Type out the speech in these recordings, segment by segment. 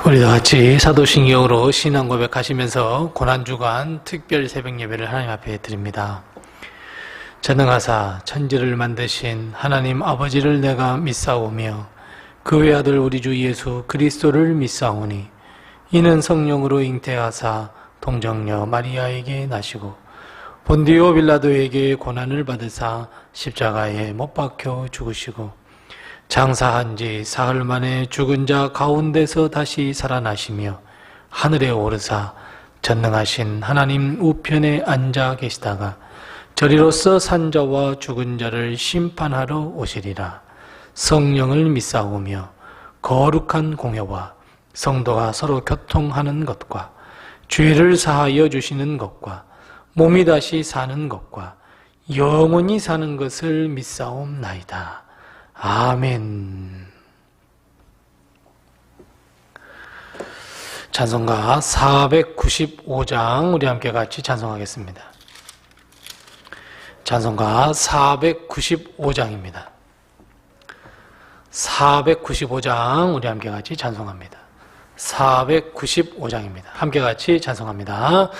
우리 다 같이 사도신경으로 신앙 고백하시면서 고난주간 특별 새벽 예배를 하나님 앞에 드립니다. 전능하사 천지를 만드신 하나님 아버지를 내가 믿사오며 그 외아들 우리 주 예수 그리스도를 믿사오니 이는 성령으로 잉태하사 동정녀 마리아에게 나시고 본디오 빌라도에게 고난을 받으사 십자가에 못 박혀 죽으시고 장사한 지 사흘 만에 죽은 자 가운데서 다시 살아나시며 하늘에 오르사 전능하신 하나님 우편에 앉아 계시다가 저리로서 산자와 죽은 자를 심판하러 오시리라. 성령을 믿사오며 거룩한 공회와 성도가 서로 교통하는 것과 죄를 사하여 주시는 것과 몸이 다시 사는 것과 영원히 사는 것을 믿사옵나이다. 아멘. 찬송가 495장 우리 함께 같이 찬송하겠습니다. 찬송가 495장입니다. 495장 우리 함께 같이 찬송합니다. 495장입니다. 함께 같이 찬송합니다.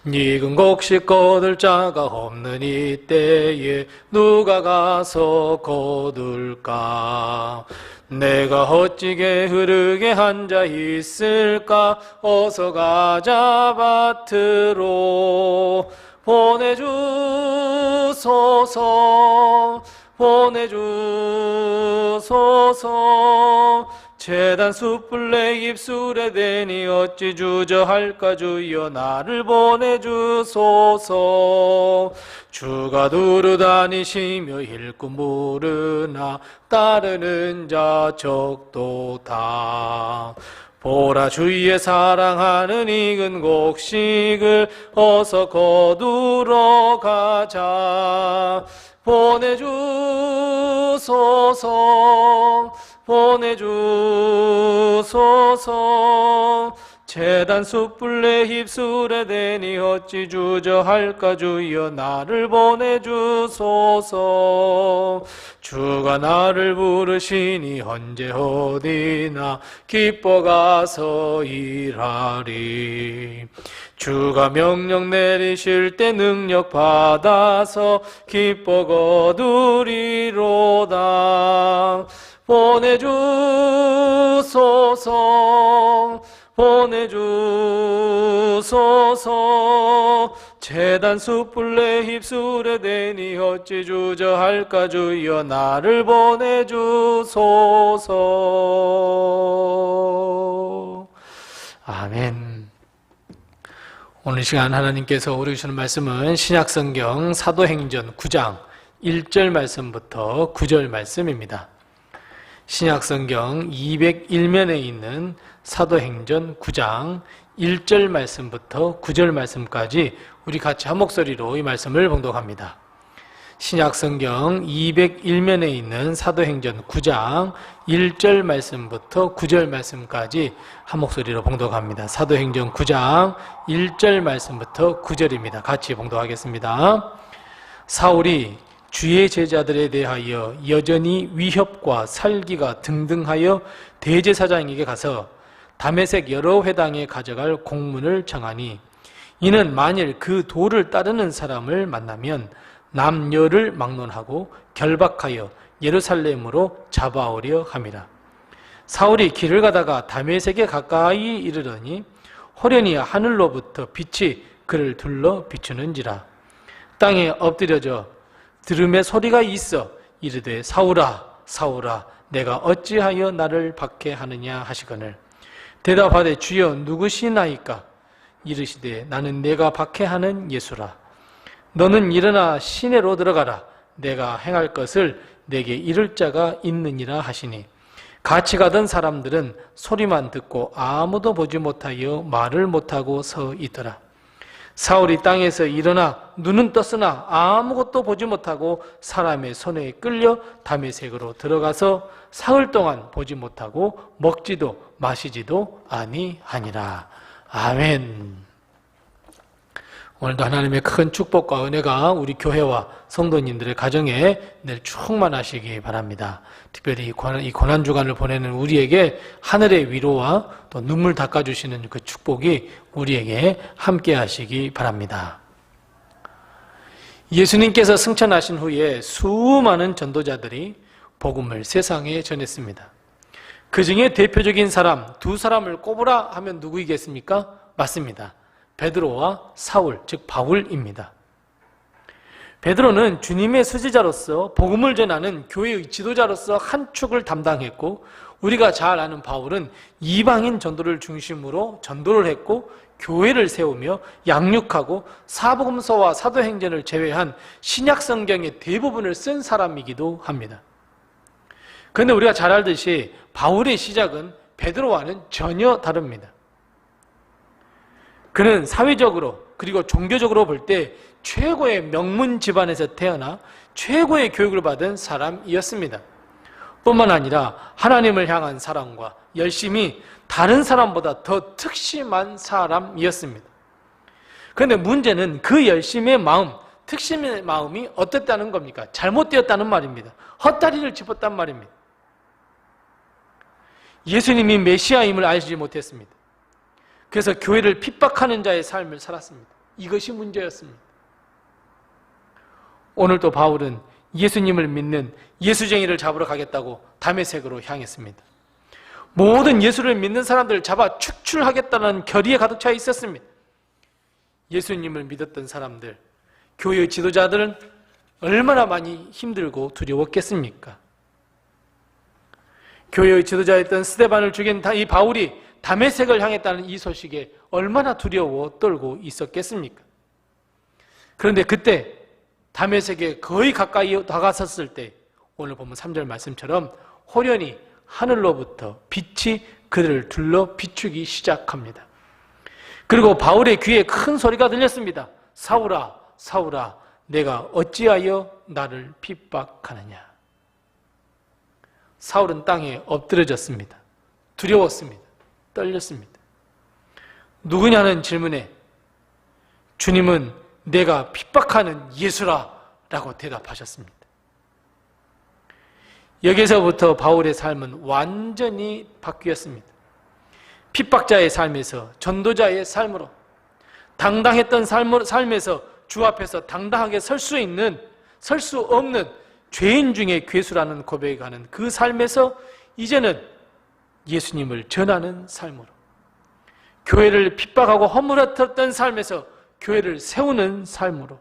익은 곡식 거둘 자가 없는 이때에 누가 가서 거둘까? 내가 어찌게 흐르게 앉아 있을까? 어서 가자 밭으로 보내주소서 보내주소서. 재단 숯불 내 입술에 대니 어찌 주저할까? 주여 나를 보내주소서. 주가 두루 다니시며 일꾼 부르나 따르는 자 적도다. 보라 주의 사랑하는 익은 곡식을 어서 거두러 가자. 보내주소서 보내주소서. 재단 숯불 내 입술에 대니 어찌 주저할까? 주여 나를 보내주소서. 주가 나를 부르시니 언제 어디나 기뻐 가서 일하리. 주가 명령 내리실 때 능력 받아서 기뻐 거두리로다. 보내주소서 보내주소서. 재단 숯불 내 입술에 대니 어찌 주저할까? 주여 나를 보내주소서. 아멘. 오늘 시간 하나님께서 우리에게 주시는 말씀은 신약성경 사도행전 9장 1절 말씀부터 9절 말씀입니다. 신약성경 201면에 있는 사도행전 9장 1절 말씀부터 9절 말씀까지 우리 같이 한 목소리로 이 말씀을 봉독합니다. 신약성경 201면에 있는 사도행전 9장 1절 말씀부터 9절 말씀까지 한 목소리로 봉독합니다. 사도행전 9장 1절 말씀부터 9절입니다. 같이 봉독하겠습니다. 사울이 주의 제자들에 대하여 여전히 위협과 살기가 등등하여 대제사장에게 가서 다메섹 여러 회당에 가져갈 공문을 청하니 이는 만일 그 도를 따르는 사람을 만나면 남녀를 막론하고 결박하여 예루살렘으로 잡아오려 함이라. 사울이 길을 가다가 다메섹에 가까이 이르더니 호련히 하늘로부터 빛이 그를 둘러 비추는지라. 땅에 엎드려져 들음의 소리가 있어 이르되 사울아 사울아 내가 어찌하여 나를 박해하느냐 하시거늘 대답하되 주여 누구시나이까? 이르시되 나는 내가 박해하는 예수라. 너는 일어나 시내로 들어가라. 내가 행할 것을 내게 이를 자가 있느니라 하시니 같이 가던 사람들은 소리만 듣고 아무도 보지 못하여 말을 못하고 서 있더라. 사울이 땅에서 일어나 눈은 떴으나 아무것도 보지 못하고 사람의 손에 끌려 다메섹으로 들어가서 사흘 동안 보지 못하고 먹지도 마시지도 아니하니라. 아멘. 오늘도 하나님의 큰 축복과 은혜가 우리 교회와 성도님들의 가정에 늘 충만하시기 바랍니다. 특별히 이 고난주간을 보내는 우리에게 하늘의 위로와 또 눈물 닦아주시는 그 축복이 우리에게 함께 하시기 바랍니다. 예수님께서 승천하신 후에 수많은 전도자들이 복음을 세상에 전했습니다. 그 중에 대표적인 사람, 두 사람을 꼽으라 하면 누구이겠습니까? 맞습니다. 베드로와 사울, 즉 바울입니다. 베드로는 주님의 수지자로서 복음을 전하는 교회의 지도자로서 한 축을 담당했고, 우리가 잘 아는 바울은 이방인 전도를 중심으로 전도를 했고 교회를 세우며 양육하고 사복음서와 사도행전을 제외한 신약 성경의 대부분을 쓴 사람이기도 합니다. 그런데 우리가 잘 알듯이 바울의 시작은 베드로와는 전혀 다릅니다. 그는 사회적으로 그리고 종교적으로 볼 때 최고의 명문 집안에서 태어나 최고의 교육을 받은 사람이었습니다. 뿐만 아니라 하나님을 향한 사랑과 열심이 다른 사람보다 더 특심한 사람이었습니다. 그런데 문제는 그 열심의 마음, 특심의 마음이 어땠다는 겁니까? 잘못되었다는 말입니다. 헛다리를 짚었단 말입니다. 예수님이 메시아임을 알지 못했습니다. 그래서 교회를 핍박하는 자의 삶을 살았습니다. 이것이 문제였습니다. 오늘도 바울은 예수님을 믿는 예수쟁이를 잡으러 가겠다고 다메섹으로 향했습니다. 모든 예수를 믿는 사람들을 잡아 축출하겠다는 결의에 가득 차 있었습니다. 예수님을 믿었던 사람들, 교회의 지도자들은 얼마나 많이 힘들고 두려웠겠습니까? 교회의 지도자였던 스데반을 죽인 이 바울이 다메섹을 향했다는 이 소식에 얼마나 두려워 떨고 있었겠습니까? 그런데 그때 다메섹에 거의 가까이 다가섰을 때 오늘 보면 3절 말씀처럼 호련히 하늘로부터 빛이 그들을 둘러 비추기 시작합니다. 그리고 바울의 귀에 큰 소리가 들렸습니다. 사울아, 사울아, 내가 어찌하여 나를 핍박하느냐. 사울은 땅에 엎드려졌습니다. 두려웠습니다. 떨렸습니다. 누구냐는 질문에 주님은 내가 핍박하는 예수라 라고 대답하셨습니다. 여기서부터 바울의 삶은 완전히 바뀌었습니다. 핍박자의 삶에서 전도자의 삶으로, 당당했던 삶에서 주 앞에서 당당하게 설 수 없는 죄인 중에 괴수라는 고백에 가는 그 삶에서 이제는 예수님을 전하는 삶으로, 교회를 핍박하고 허물었던 삶에서 교회를 세우는 삶으로,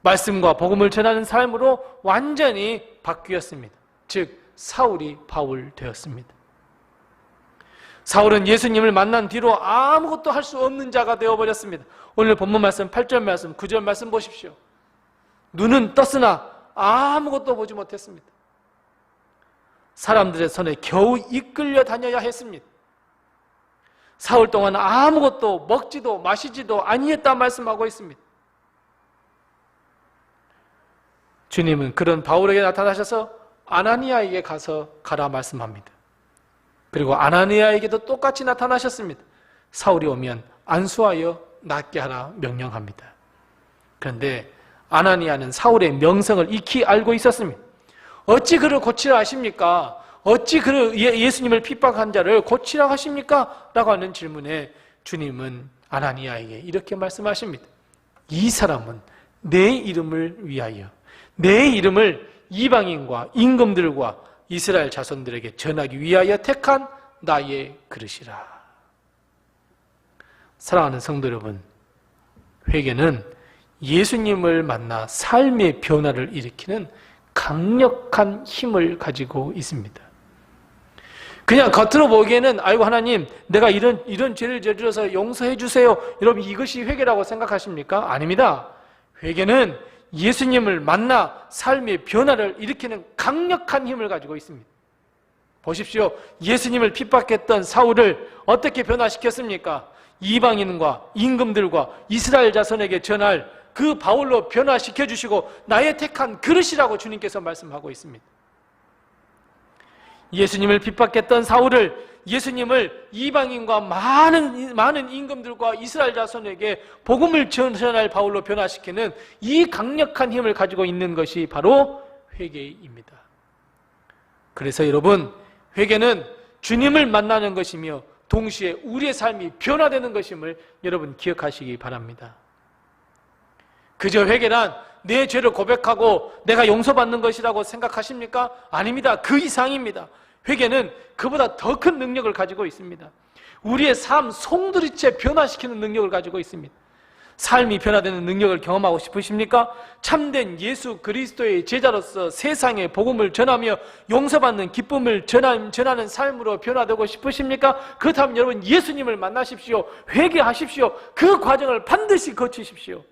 말씀과 복음을 전하는 삶으로 완전히 바뀌었습니다. 즉 사울이 바울 되었습니다. 사울은 예수님을 만난 뒤로 아무것도 할 수 없는 자가 되어버렸습니다. 오늘 본문 말씀 8절 말씀, 9절 말씀 보십시오. 눈은 떴으나 아무것도 보지 못했습니다. 사람들의 손에 겨우 이끌려 다녀야 했습니다. 사흘 동안 아무것도 먹지도 마시지도 아니했다 말씀하고 있습니다. 주님은 그런 바울에게 나타나셔서 아나니아에게 가라 말씀합니다. 그리고 아나니아에게도 똑같이 나타나셨습니다. 사울이 오면 안수하여 낫게 하라 명령합니다. 그런데 아나니아는 사울의 명성을 익히 알고 있었습니다. 어찌 그를 고치라 하십니까? 어찌 그 예수님을 핍박한 자를 고치라 하십니까? 라고 하는 질문에 주님은 아나니아에게 이렇게 말씀하십니다. 이 사람은 내 이름을 위하여 내 이름을 이방인과 임금들과 이스라엘 자손들에게 전하기 위하여 택한 나의 그릇이라. 사랑하는 성도 여러분, 회개는 예수님을 만나 삶의 변화를 일으키는 강력한 힘을 가지고 있습니다. 그냥 겉으로 보기에는 아이고 하나님 내가 이런 죄를 저질러서 용서해 주세요, 여러분 이것이 회개라고 생각하십니까? 아닙니다. 회개는 예수님을 만나 삶의 변화를 일으키는 강력한 힘을 가지고 있습니다. 보십시오. 예수님을 핍박했던 사울을 어떻게 변화시켰습니까? 이방인과 임금들과 이스라엘 자손에게 전할 그 바울로 변화시켜 주시고 나의 택한 그릇이라고 주님께서 말씀하고 있습니다. 예수님을 핍박했던 사울을 예수님을 이방인과 많은 임금들과 이스라엘 자손에게 복음을 전할 바울로 변화시키는 이 강력한 힘을 가지고 있는 것이 바로 회개입니다. 그래서 여러분, 회개는 주님을 만나는 것이며 동시에 우리의 삶이 변화되는 것임을 여러분 기억하시기 바랍니다. 그저 회개란 내 죄를 고백하고 내가 용서받는 것이라고 생각하십니까? 아닙니다. 그 이상입니다. 회개는 그보다 더 큰 능력을 가지고 있습니다. 우리의 삶 송두리째 변화시키는 능력을 가지고 있습니다. 삶이 변화되는 능력을 경험하고 싶으십니까? 참된 예수 그리스도의 제자로서 세상에 복음을 전하며 용서받는 기쁨을 전하는 삶으로 변화되고 싶으십니까? 그렇다면 여러분 예수님을 만나십시오. 회개하십시오. 그 과정을 반드시 거치십시오.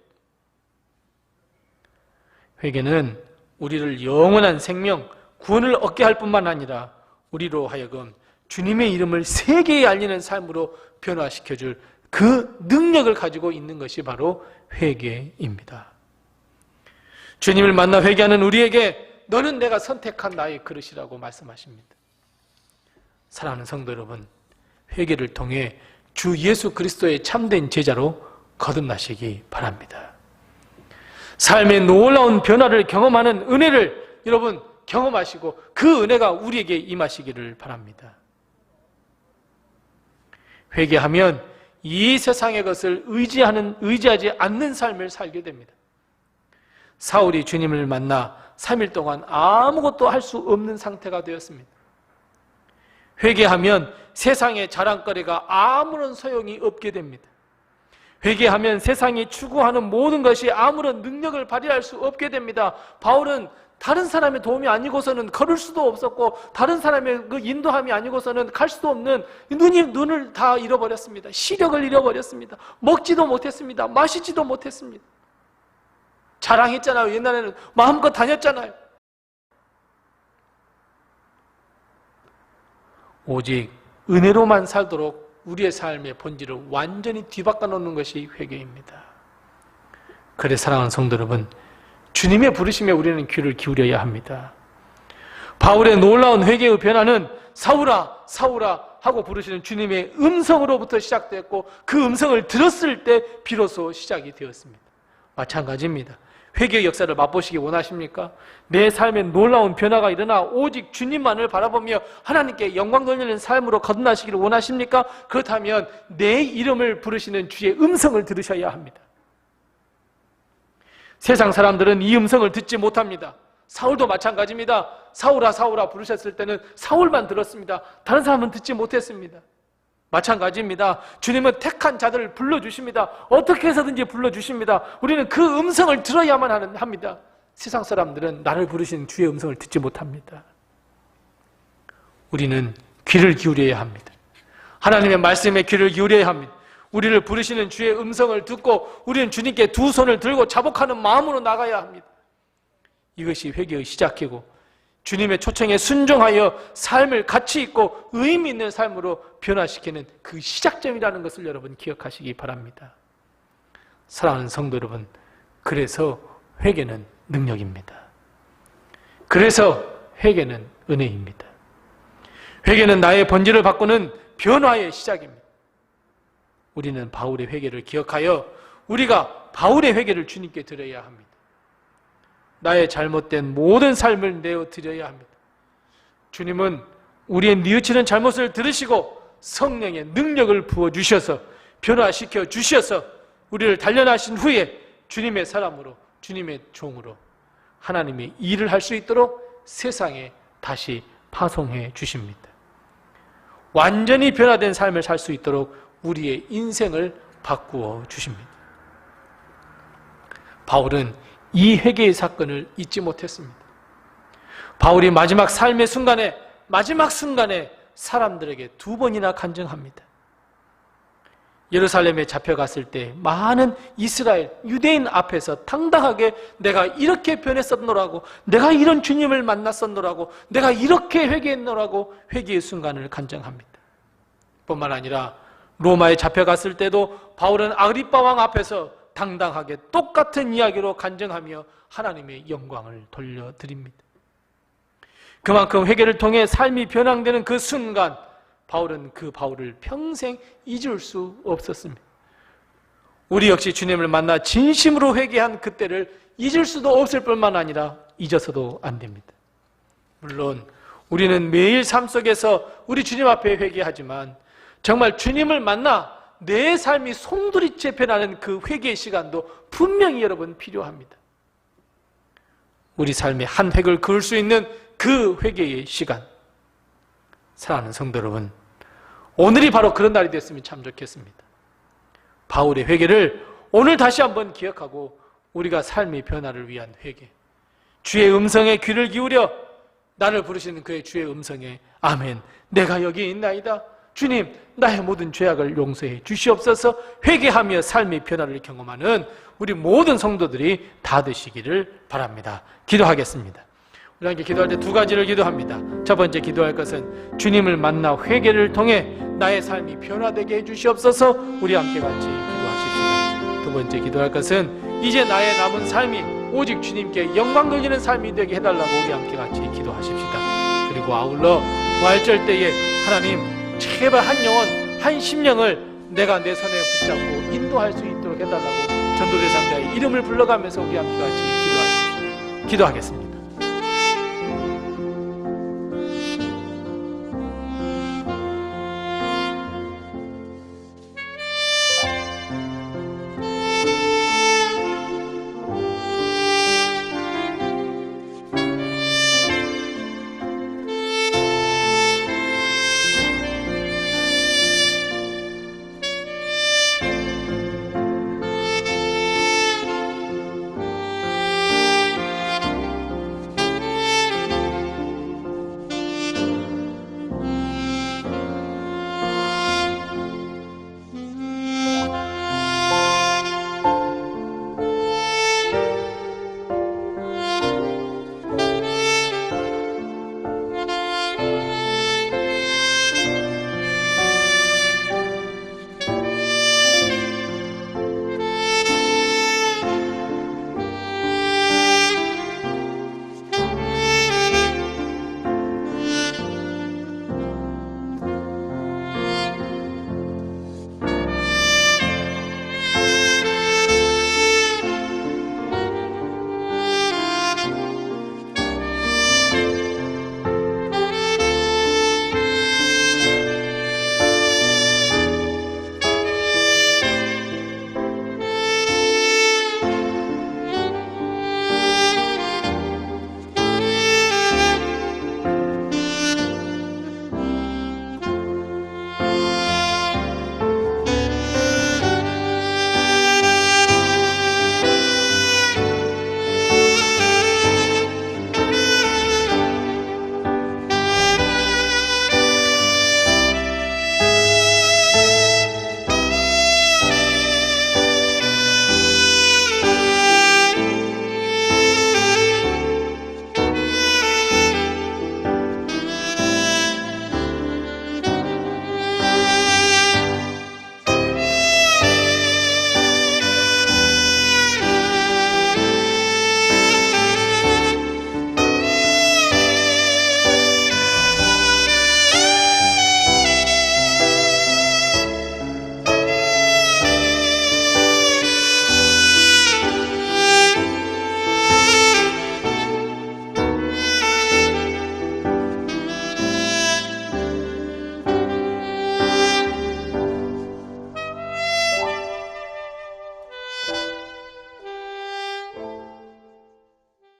회개는 우리를 영원한 생명, 구원을 얻게 할 뿐만 아니라 우리로 하여금 주님의 이름을 세계에 알리는 삶으로 변화시켜줄 그 능력을 가지고 있는 것이 바로 회개입니다. 주님을 만나 회개하는 우리에게 너는 내가 선택한 나의 그릇이라고 말씀하십니다. 사랑하는 성도 여러분, 회개를 통해 주 예수 그리스도의 참된 제자로 거듭나시기 바랍니다. 삶의 놀라운 변화를 경험하는 은혜를 여러분 경험하시고 그 은혜가 우리에게 임하시기를 바랍니다. 회개하면 이 세상의 것을 의지하지 않는 삶을 살게 됩니다. 사울이 주님을 만나 3일 동안 아무것도 할 수 없는 상태가 되었습니다. 회개하면 세상의 자랑거리가 아무런 소용이 없게 됩니다. 회개하면 세상이 추구하는 모든 것이 아무런 능력을 발휘할 수 없게 됩니다. 바울은 다른 사람의 도움이 아니고서는 걸을 수도 없었고 다른 사람의 그 인도함이 아니고서는 갈 수도 없는 눈을 다 잃어버렸습니다. 시력을 잃어버렸습니다. 먹지도 못했습니다. 마시지도 못했습니다. 자랑했잖아요. 옛날에는 마음껏 다녔잖아요. 오직 은혜로만 살도록 우리의 삶의 본질을 완전히 뒤바꿔 놓는 것이 회개입니다. 그래 사랑하는 성도 여러분, 주님의 부르심에 우리는 귀를 기울여야 합니다. 바울의 놀라운 회개의 변화는 사울아 사울아 하고 부르시는 주님의 음성으로부터 시작됐고 그 음성을 들었을 때 비로소 시작이 되었습니다. 마찬가지입니다. 회개의 역사를 맛보시기 원하십니까? 내 삶에 놀라운 변화가 일어나 오직 주님만을 바라보며 하나님께 영광 돌리는 삶으로 거듭나시기를 원하십니까? 그렇다면 내 이름을 부르시는 주의 음성을 들으셔야 합니다. 세상 사람들은 이 음성을 듣지 못합니다. 사울도 마찬가지입니다. 사울아 사울아 부르셨을 때는 사울만 들었습니다. 다른 사람은 듣지 못했습니다. 마찬가지입니다. 주님은 택한 자들을 불러주십니다. 어떻게 해서든지 불러주십니다. 우리는 그 음성을 들어야만 합니다. 세상 사람들은 나를 부르시는 주의 음성을 듣지 못합니다. 우리는 귀를 기울여야 합니다. 하나님의 말씀에 귀를 기울여야 합니다. 우리를 부르시는 주의 음성을 듣고 우리는 주님께 두 손을 들고 자복하는 마음으로 나가야 합니다. 이것이 회개의 시작이고 주님의 초청에 순종하여 삶을 가치 있고 의미 있는 삶으로 변화시키는 그 시작점이라는 것을 여러분 기억하시기 바랍니다. 사랑하는 성도 여러분, 그래서 회개는 능력입니다. 그래서 회개는 은혜입니다. 회개는 나의 본질을 바꾸는 변화의 시작입니다. 우리는 바울의 회개를 기억하여 우리가 바울의 회개를 주님께 드려야 합니다. 나의 잘못된 모든 삶을 내어 드려야 합니다. 주님은 우리의 뉘우치는 잘못을 들으시고 성령의 능력을 부어주셔서 변화시켜 주셔서 우리를 단련하신 후에 주님의 사람으로 주님의 종으로 하나님의 일을 할 수 있도록 세상에 다시 파송해 주십니다. 완전히 변화된 삶을 살 수 있도록 우리의 인생을 바꾸어 주십니다. 바울은 이 회개의 사건을 잊지 못했습니다. 바울이 마지막 삶의 순간에 사람들에게 2번이나 간증합니다. 예루살렘에 잡혀갔을 때 많은 이스라엘 유대인 앞에서 당당하게 내가 이렇게 변했었노라고, 내가 이런 주님을 만났었노라고, 내가 이렇게 회개했노라고 회개의 순간을 간증합니다. 뿐만 아니라 로마에 잡혀갔을 때도 바울은 아그리빠 왕 앞에서 당당하게 똑같은 이야기로 간증하며 하나님의 영광을 돌려드립니다. 그만큼 회개를 통해 삶이 변화되는 그 순간 바울은 그 바울을 평생 잊을 수 없었습니다. 우리 역시 주님을 만나 진심으로 회개한 그때를 잊을 수도 없을 뿐만 아니라 잊어서도 안 됩니다. 물론 우리는 매일 삶 속에서 우리 주님 앞에 회개하지만 정말 주님을 만나 내 삶이 송두리째 변하는 그 회개의 시간도 분명히 여러분 필요합니다. 우리 삶의 한 획을 그을 수 있는 그 회개의 시간. 사랑하는 성도 여러분, 오늘이 바로 그런 날이 됐으면 참 좋겠습니다. 바울의 회개를 오늘 다시 한번 기억하고 우리가 삶의 변화를 위한 회개, 주의 음성에 귀를 기울여 나를 부르시는 그의 주의 음성에 아멘, 내가 여기 있나이다, 주님 나의 모든 죄악을 용서해 주시옵소서 회개하며 삶의 변화를 경험하는 우리 모든 성도들이 다 되시기를 바랍니다. 기도하겠습니다. 우리 함께 기도할 때 두 가지를 기도합니다. 첫 번째 기도할 것은 주님을 만나 회개를 통해 나의 삶이 변화되게 해주시옵소서. 우리 함께 같이 기도하십시다. 두 번째 기도할 것은 이제 나의 남은 삶이 오직 주님께 영광 돌리는 삶이 되게 해달라고 우리 함께 같이 기도하십시다. 그리고 아울러 부활절 때에 하나님 제발 한 영혼, 한 심령을 내가 내 손에 붙잡고 인도할 수 있도록 해달라고 전도 대상자의 이름을 불러가면서 우리 함께 같이 기도하십시다. 기도하겠습니다.